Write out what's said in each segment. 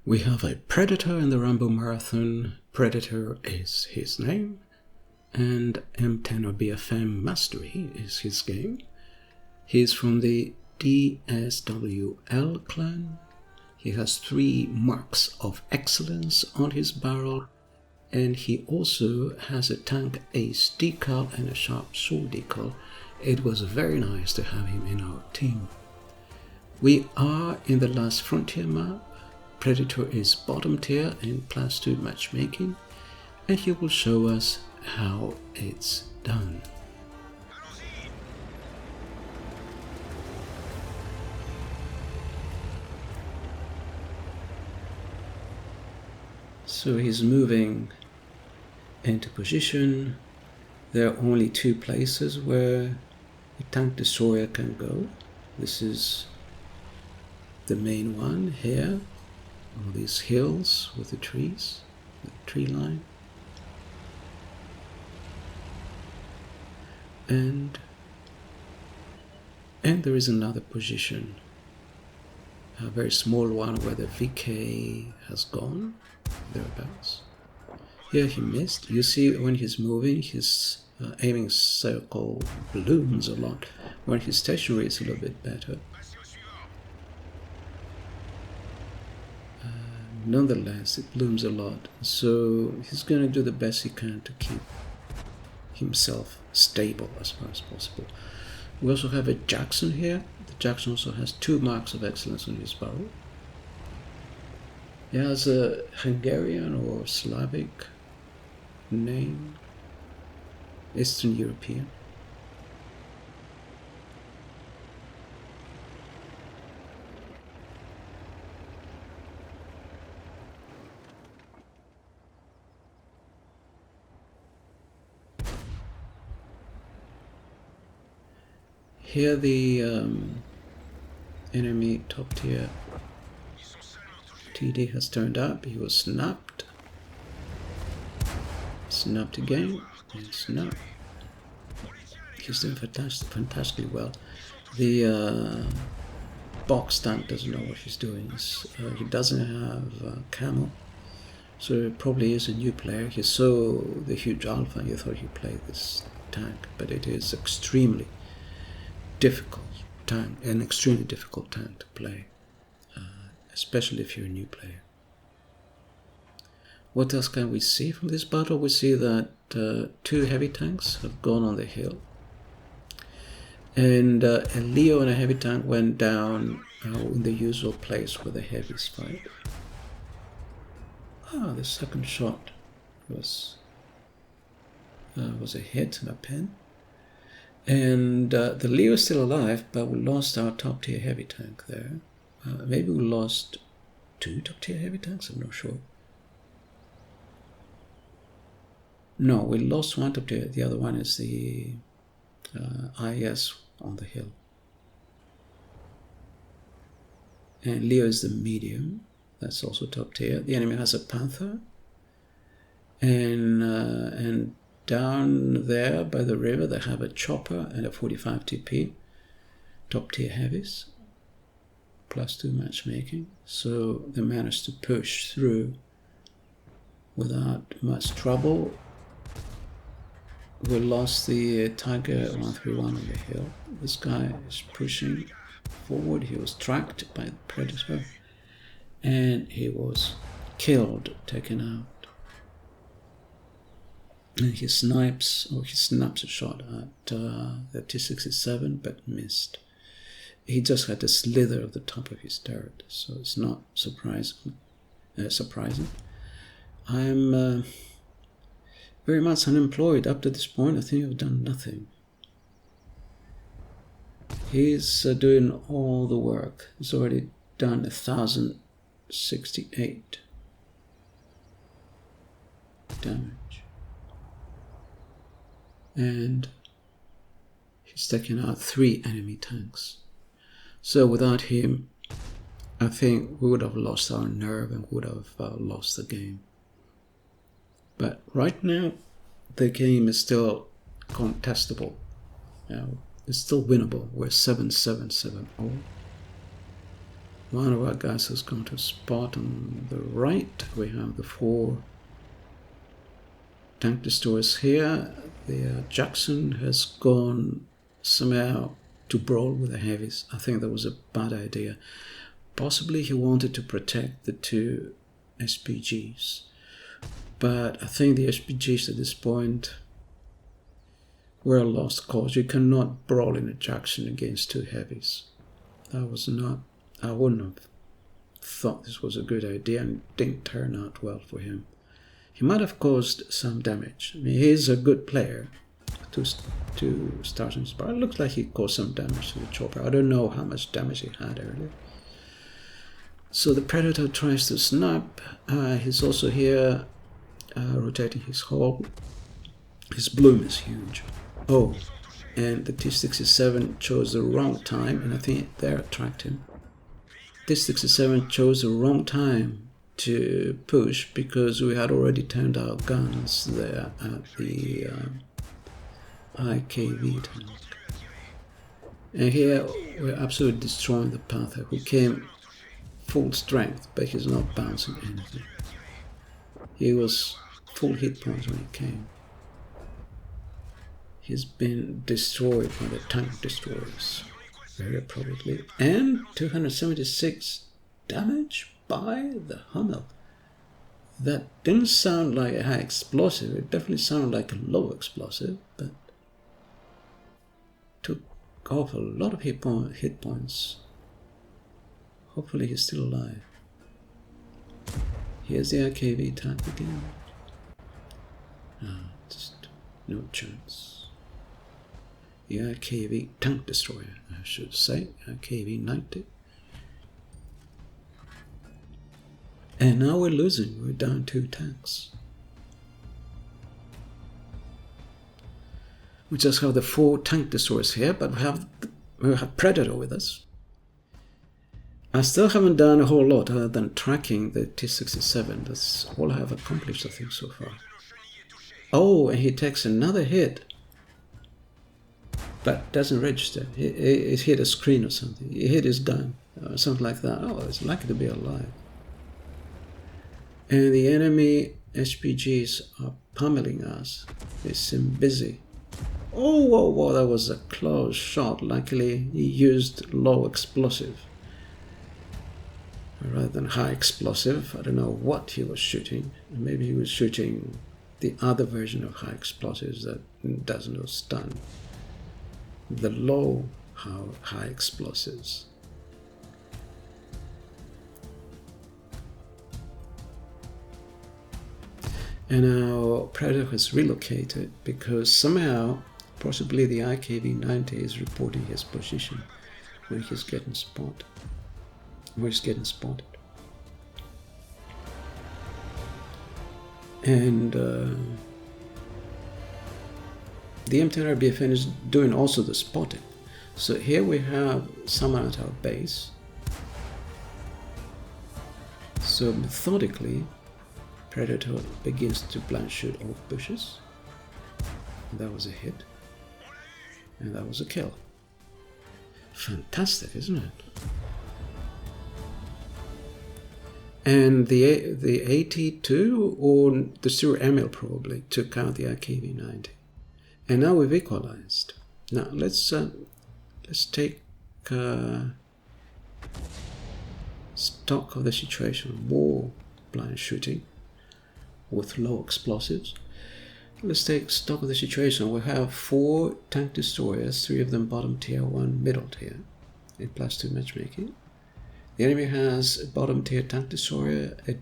We have a Predator in the Rambo Marathon. Predator is his name, and M10 RBFM Mastery is his game. He's from the DSWL clan. He has 3 marks of excellence on his barrel, and he also has a tank ace decal and a sharp sword decal. It was very nice to have him in our team. We are in the last frontier map. Predator is bottom tier in class 2 matchmaking, and he will show us how it's done. So he's moving into position. There are only 2 places where a tank destroyer can go. This is the main one here, all these hills with the trees, the tree line. And there is another position, a very small one where the VK has gone, thereabouts. Here he missed. You see when he's moving, his aiming circle blooms a lot. When he's stationary, it's a little bit better. Nonetheless, it blooms a lot. So he's going to do the best he can to keep himself stable as far as possible. We also have a Jackson here. The Jackson also has 2 marks of excellence on his barrel. He has a Hungarian or Slavic name, Eastern European. Here the enemy top tier TD has turned up. He was snapped. Snapped again. And snapped. He's doing fantastically well. The box tank doesn't know what he's doing. He doesn't have camo. So it probably is a new player. He saw the huge alpha and he thought he played this tank. But it is extremely difficult tank, an extremely difficult tank to play, especially if you're a new player. What else can we see from this battle? We see that 2 heavy tanks have gone on the hill, and a Leo and a heavy tank went down in the usual place where the heavies fight. The second shot was a hit and a pin. And the Leo is still alive, but we lost our top tier heavy tank there. Maybe we lost 2 top tier heavy tanks, I'm not sure. No, we lost 1 top tier, the other one is the IS on the hill. And Leo is the medium, that's also top tier. The enemy has a Panther, and down there by the river they have a chopper and a 45 TP, top tier heavies, +2 matchmaking. So they managed to push through without much trouble. We lost the Tiger 131 on the hill. This guy is pushing forward. He was tracked by the Predator and he was killed, taken out. And he snaps a shot at the T-67, but missed. He just had a slither of the top of his turret, so it's not surprising. I'm very much unemployed up to this point. I think I've done nothing. He's doing all the work. He's already done 1,068 damage. And he's taken out 3 enemy tanks. So without him, I think we would have lost our nerve and would have lost the game. But right now, the game is still contestable. It's still winnable. We're 7-7-7-0. One of our guys has gone to spot on the right. We have the 4 tank destroyers here. The Jackson has gone somehow to brawl with the heavies. I think that was a bad idea. Possibly he wanted to protect the 2 SPGs. But I think the SPGs at this point were a lost cause. You cannot brawl in a Jackson against 2 heavies. That was not... I wouldn't have thought this was a good idea, and it didn't turn out well for him. He might have caused some damage. I mean, he's a good player to start his bar. It looks like he caused some damage to the chopper. I don't know how much damage he had earlier. So the Predator tries to snap. He's also here rotating his hull. His bloom is huge. Oh, and the T-67 chose the wrong time, and I think they're attracting. T-67 chose the wrong time to push because we had already turned our guns there at the IKV tank. And here we're absolutely destroying the Panther, who came full strength, but he's not bouncing anything. He was full hit points when he came. He's been destroyed by the tank destroyers, very appropriately. And 276 damage by the Hummel. That didn't sound like a high explosive. It definitely sounded like a low explosive, but took off a lot of hit points. Hopefully he's still alive. Here's the IKV tank again. Just no chance. The IKV tank destroyer, I should say, IKV 90. And now we're losing, we're down 2 tanks. We just have the 4 tank destroyers here, but we have Predator with us. I still haven't done a whole lot other than tracking the T-67. That's all I have accomplished, I think, so far. Oh, and he takes another hit, but doesn't register. It hit a screen or something. He hit his gun, something like that. Oh, it's lucky to be alive. And the enemy SPGs are pummeling us. They seem busy. Oh, whoa, whoa, that was a close shot. Luckily, he used low explosive rather than high explosive. I don't know what he was shooting. Maybe he was shooting the other version of high explosives that does no stun. The low high explosives. And our Predator has relocated because somehow, possibly the IKV-90 is reporting his position when he's getting spotted. And the M10 RBFM is doing also the spotting. So here we have someone at our base. So methodically, Predator begins to blind shoot off bushes. That was a hit. And that was a kill. Fantastic, isn't it? And the AT2 or the Stuart Emil probably took out the IKV-90. And now we've equalized. Now let's take stock of the situation. More blind shooting with low explosives. Let's take stock of the situation. We have 4 tank destroyers, 3 of them bottom tier, 1 middle tier in +2 matchmaking. The enemy has a bottom tier tank destroyer, a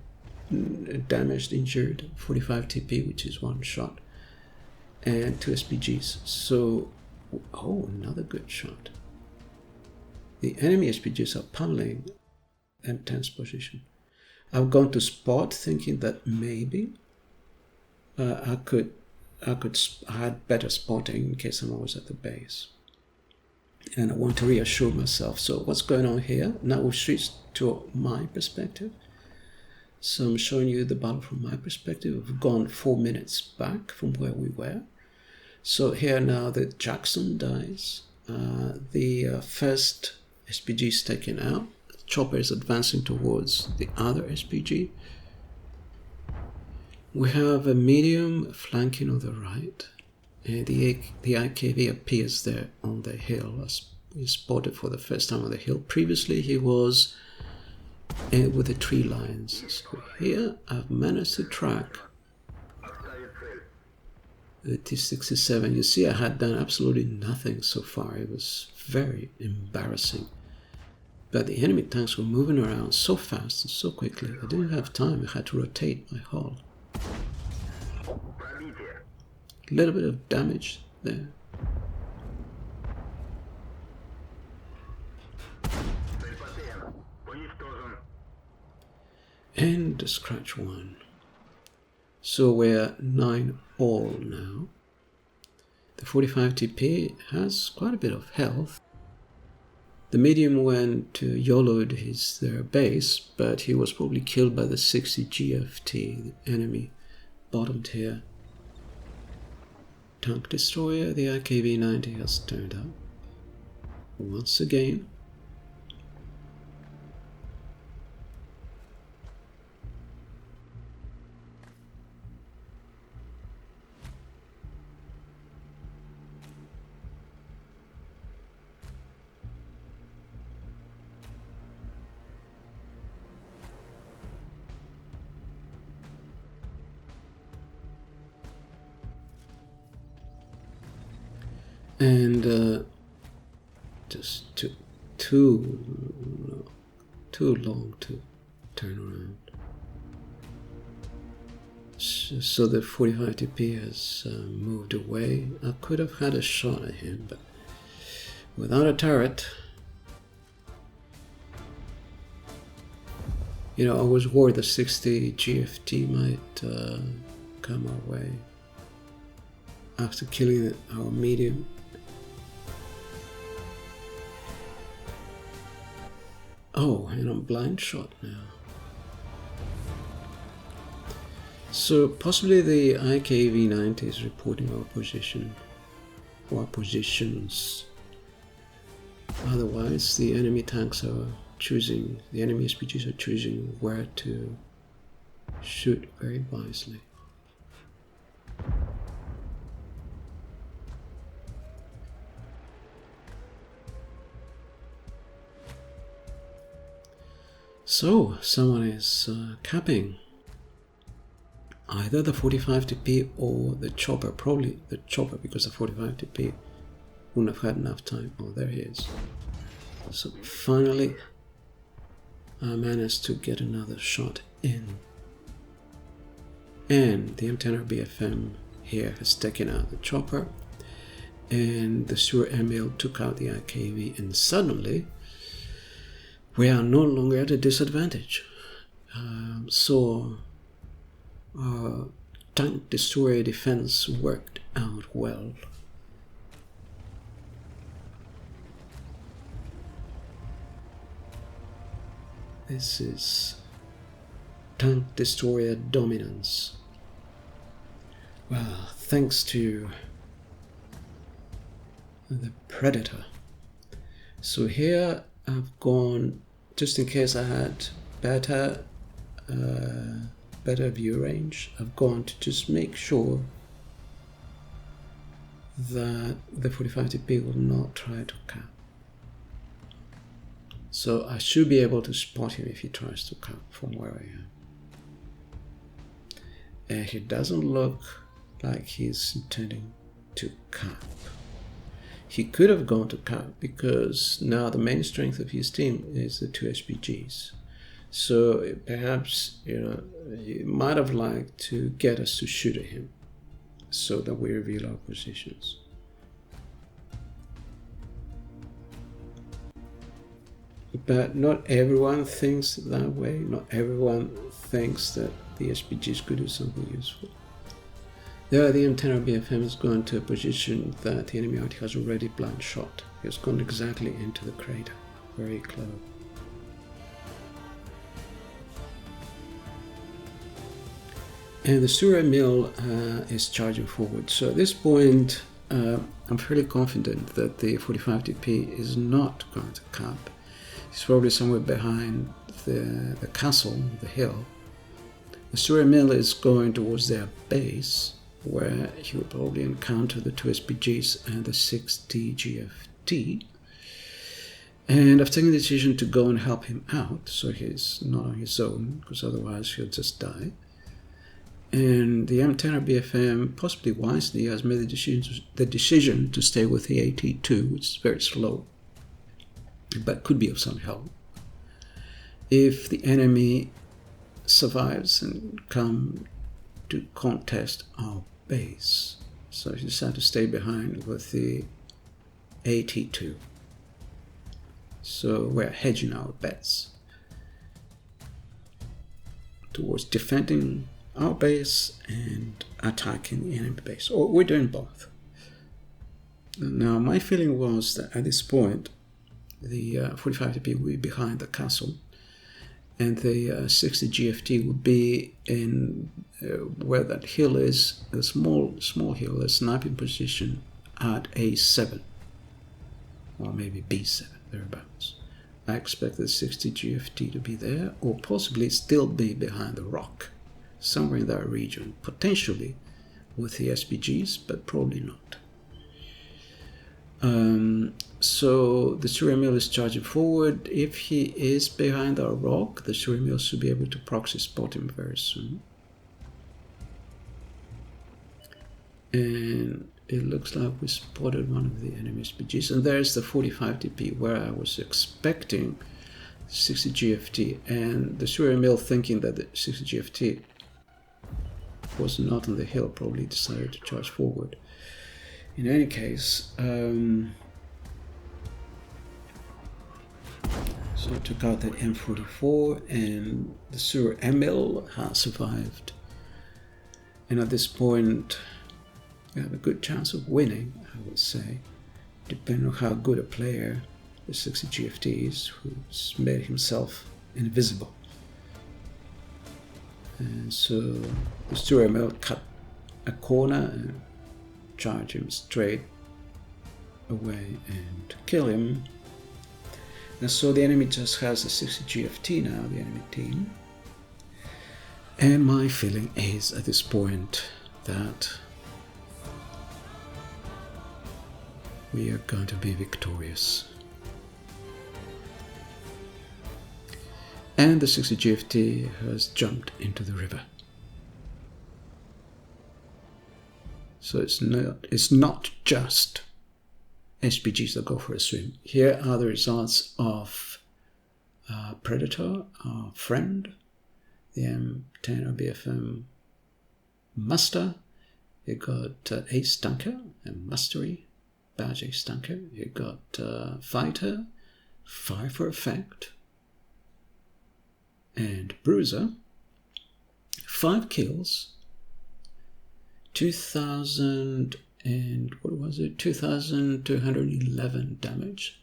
damaged, injured 45 TP, which is 1 shot, and 2 SPGs. So, oh, another good shot. The enemy SPGs are pummeling M10's position. I've gone to spot, thinking that maybe I had better spotting in case someone was at the base. And I want to reassure myself. So what's going on here? Now we've switched to my perspective. So I'm showing you the battle from my perspective. We've gone 4 minutes back from where we were. So here now the Jackson dies. The first SPG is taken out. chopper is advancing towards the other SPG. We have a medium flanking on the right. The IKV appears there on the hill, as we spotted for the first time on the hill. Previously he was with the tree lines. So here I've managed to track the T-67. You see I had done absolutely nothing so far. It was very embarrassing. But the enemy tanks were moving around so fast and so quickly. I didn't have time. I had to rotate my hull. A little bit of damage there. And the scratch one. So we're 9 all now. The 45 TP has quite a bit of health. The medium went to YOLO'd their base, but he was probably killed by the 60 GFT, the enemy bottomed here. Tank destroyer, the IKV-90 has turned up. Once again. And just took too long to turn around. So the 45 TP has moved away. I could have had a shot at him, but without a turret, I was worried the 60 GFT might come our way after killing our medium. Oh, and I'm blind shot now. So possibly the IKV-90 is reporting our position, or our positions. Otherwise, the enemy tanks are choosing, the enemy SPGs are choosing where to shoot very wisely. So, someone is capping either the 45 TP or the chopper. Probably the chopper, because the 45 TP wouldn't have had enough time. Oh, there he is. So finally, I managed to get another shot in. And the M10 RBFM here has taken out the chopper. And the Sur Emil took out the IKV, and suddenly we are no longer at a disadvantage. So our tank destroyer defense worked out well. This is tank destroyer dominance. Well, thanks to the Predator. So here I've gone, just in case I had better view range, I've gone to just make sure that the 45 TP will not try to cap. So I should be able to spot him if he tries to cap from where I am. And he doesn't look like he's intending to cap. He could have gone to cap because now the main strength of his team is the 2 SPGs. So perhaps, he might have liked to get us to shoot at him so that we reveal our positions. But not everyone thinks that way. Not everyone thinks that the SPGs could do something useful. There, the M10 RBFM has gone to a position that the enemy arty has already blind shot. He has gone exactly into the crater. Very clever. And the Sur Emil is charging forward. So at this point, I'm fairly confident that the 45 TP is not going to cap. He's probably somewhere behind the castle, the hill. The Surrey Mill is going towards their base, where he will probably encounter the 2 SPGs and the 60 GFT. And I've taken the decision to go and help him out, so he's not on his own, because otherwise he'll just die. And the M10 RBFM, possibly wisely, has made the decision to stay with the AT2, which is very slow, but could be of some help. If the enemy survives and come to contest our base, so he decided to stay behind with the AT2. So we're hedging our bets towards defending our base and attacking the enemy base. Or we're doing both. Now, my feeling was that at this point, the 45 TP would be behind the castle, and the 60 GFT would be in where that hill is, a small hill, a sniping position at A7, or maybe B7, thereabouts. I expect the 60 GFT to be there, or possibly still be behind the rock, somewhere in that region, potentially with the SPGs, but probably not. So the Surrey Mill is charging forward. If he is behind our rock, the Surrey Mill should be able to proxy spot him very soon. And it looks like we spotted one of the enemy SPGs. And there's the 45 TP where I was expecting 60 GFT. And the Surrey Mill, thinking that the 60 GFT was not on the hill, probably decided to charge forward. In any case, so I took out that M44, and the Surrey Mill has survived. And at this point, we have a good chance of winning, I would say, depending on how good a player the 60 GFT is, who's made himself invisible. And so the Surrey Mill cut a corner and charge him straight away and kill him. And so the enemy just has a 60 GFT now, the enemy team. And my feeling is at this point that we are going to be victorious. And the 60 GFT has jumped into the river. So it's not just SPGs that go for a swim. Here are the results of Predator, our friend, the M10 RBFM Muster. You got Ace Dunker and Mastery, Badge Ace Dunker. You got Fighter, Fire for Effect, and Bruiser. 5 kills. 2,211 damage,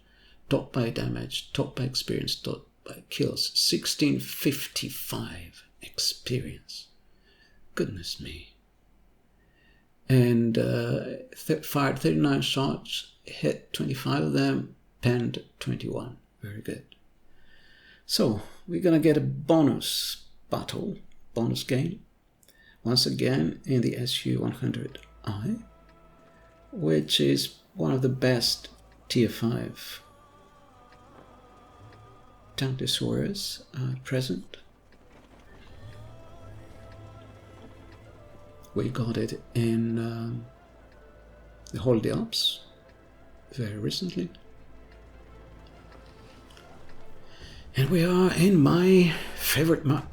dot by damage, dot by experience, dot by kills, 1655 experience. Goodness me. And fired 39 shots, hit 25 of them, penned 21. Very good. So we're gonna get a bonus battle, bonus game, once again in the SU-100I, which is one of the best Tier 5 tank destroyers at present. We got it in the Holiday Alps very recently. And we are in my favorite map,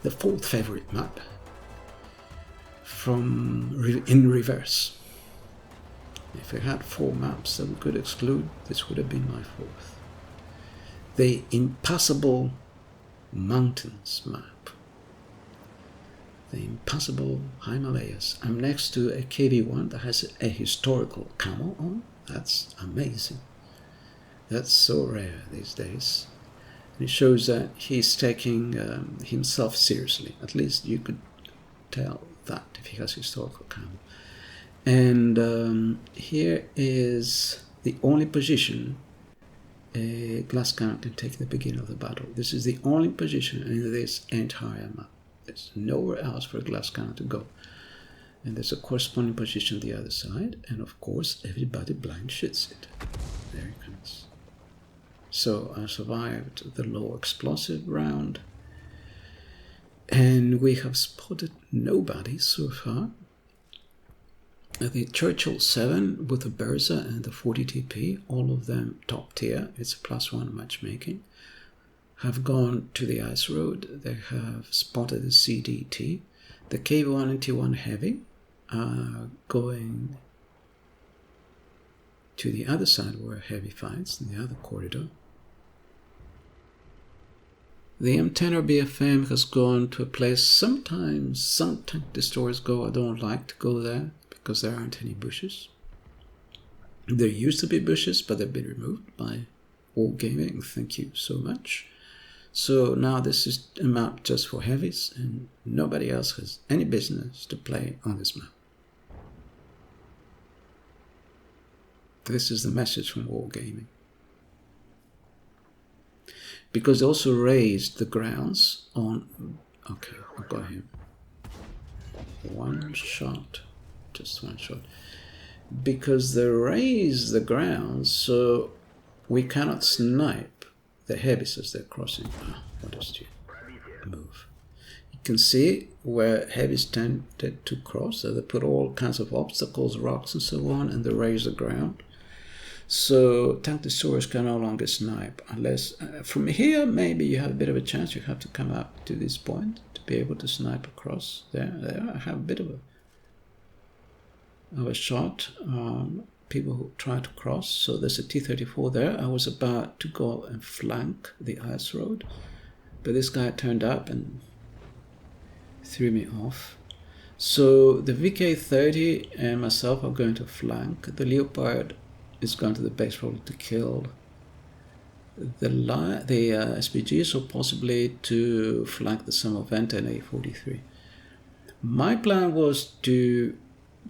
the 4th favorite map, in reverse. If we had 4 maps that we could exclude, this would have been my 4th. The Impassable Mountains map. The Impassable Himalayas. I'm next to a KV-1 that has a historical camo on. That's amazing. That's so rare these days. And it shows that he's taking himself seriously. At least you could tell that if he has historical camo. And here is the only position a glass cannon can take the beginning of the battle. This is the only position in this entire map. There's nowhere else for a glass cannon to go. And there's a corresponding position on the other side, and of course everybody blind shoots it. There it comes. So I survived the low explosive round, and we have spotted nobody so far. The Churchill 7 with the Berza and the 40 TP, all of them top tier, it's a +1 matchmaking, have gone to the ice road. They have spotted the CDT. The KV1 and T1 heavy are going to the other side where heavy fights, in the other corridor. The M10 RBFM has gone to a place sometimes some tank destroyers go. I don't like to go there because there aren't any bushes. There used to be bushes, but they've been removed by All Gaming. Thank you so much. So now this is a map just for heavies, and nobody else has any business to play on this map. This is the message from All Gaming. Because they also raised the grounds on... Okay, I got him. One shot. Just one shot. Because they raised the grounds, so we cannot snipe the heavies as they're crossing. Ah, what a stupid move. You can see where heavies tended to cross. So they put all kinds of obstacles, rocks and so on, and they raise the ground. So tank destroyers can no longer snipe unless from here maybe you have a bit of a chance. You have to come up to this point to be able to snipe across. There I have a bit of a shot. People who try to cross. So there's a T-34 there. I was about to go and flank the ice road, but this guy turned up and threw me off. So the VK-30 and myself are going to flank. The Leopard is going to the base probably to kill the SPGs, or possibly to flank the Samoventa and A43. My plan was to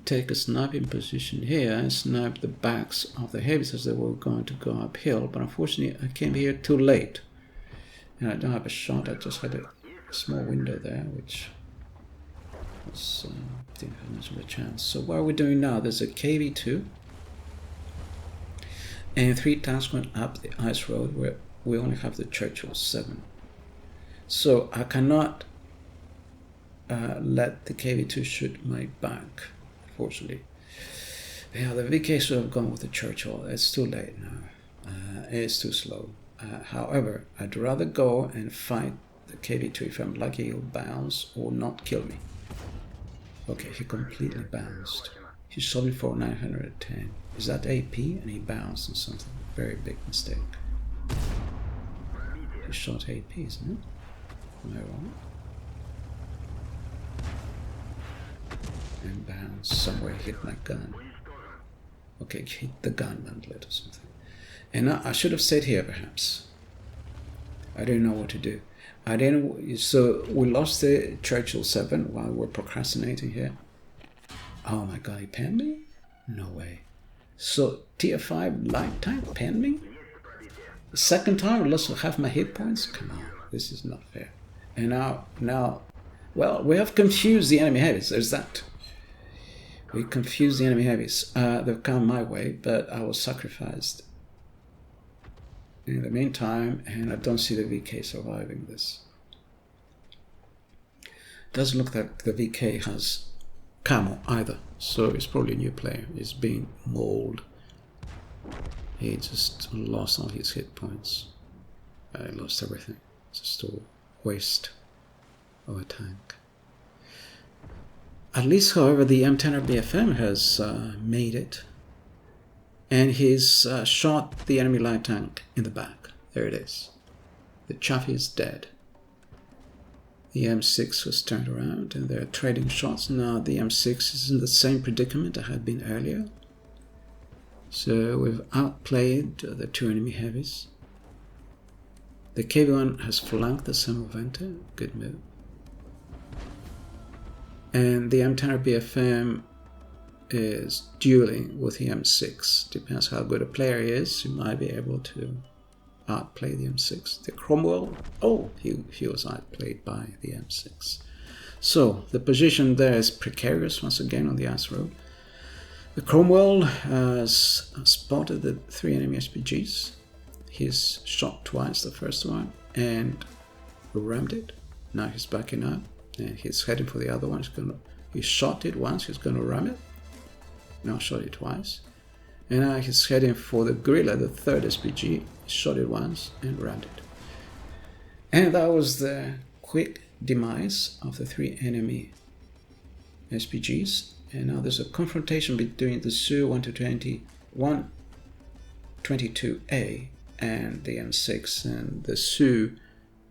take a sniping position here and snipe the backs of the heavies as they were going to go uphill, but unfortunately I came here too late and I don't have a shot. I just had a small window there which was, didn't have much of a chance. So what are we doing now? There's a KV2 and 3 tanks went up the ice road where we only have the Churchill 7. So I cannot let the KV2 shoot my back, unfortunately. Yeah, the VK should have gone with the Churchill. It's too late now. It's too slow. However, I'd rather go and fight the KV2. If I'm lucky, he'll bounce or not kill me. Okay, he completely bounced. He shot me for 910. Is that AP? And he bounced on something. Very big mistake. He shot AP, isn't it? Am I wrong? And bounced somewhere, hit my gun. Okay, hit the gun mantlet or something. And I should have stayed here perhaps. I didn't know what to do. So we lost the Churchill 7 while we're procrastinating here. Oh my god, he panned me? No way. So tier 5 light tank panned me? The second time I lost half my hit points? Come on, this is not fair. And now, well, we have confused the enemy heavies. There's that. We confused the enemy heavies. They've come my way, but I was sacrificed in the meantime, and I don't see the VK surviving this. Doesn't look like the VK has camo either, so it's probably a new player. He's being mauled. He just lost all his hit points. I lost everything. Just a waste of a tank. At least, however, the M10 RBFM has made it, and he's shot the enemy light tank in the back. There it is. The Chaffee is dead. The M6 was turned around and they're trading shots. Now the M6 is in the same predicament I had been earlier. So we've outplayed the 2 enemy heavies. The KV1 has flanked the Samoventa. Good move. And the M10 RBFM is dueling with the M6. Depends how good a player he is. You might be able to outplayed the M6. The Cromwell, he was outplayed by the M6. So the position there is precarious once again on the ice road. The Cromwell has spotted the 3 enemy SPGs. He's shot twice the first one and rammed it. Now he's backing up and he's heading for the other one. He shot it once, he's going to ram it. Now shot it twice. And now he's heading for the Gorilla, the 3rd SPG. He shot it once and rammed it. And that was the quick demise of the 3 enemy SPGs. And now there's a confrontation between the Su 122A and the M6, and the Su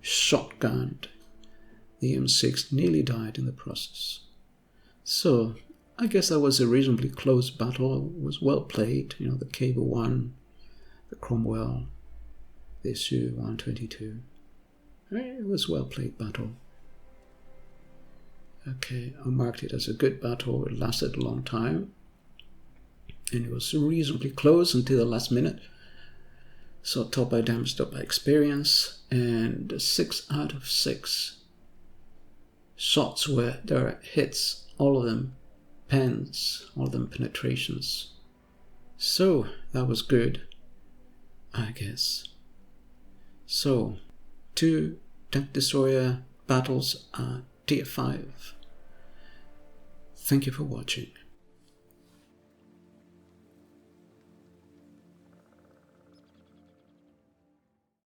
shotgunned the M6, nearly died in the process. So I guess that was a reasonably close battle. It was well played. The Cable 1, the Cromwell, the Su 122. It was well played battle. Okay, I marked it as a good battle. It lasted a long time. And it was reasonably close until the last minute. So top by damage, top by experience. And 6 out of 6 shots were direct hits. All of them pens, all of them penetrations. So that was good, I guess. So 2 tank destroyer battles are tier 5. Thank you for watching.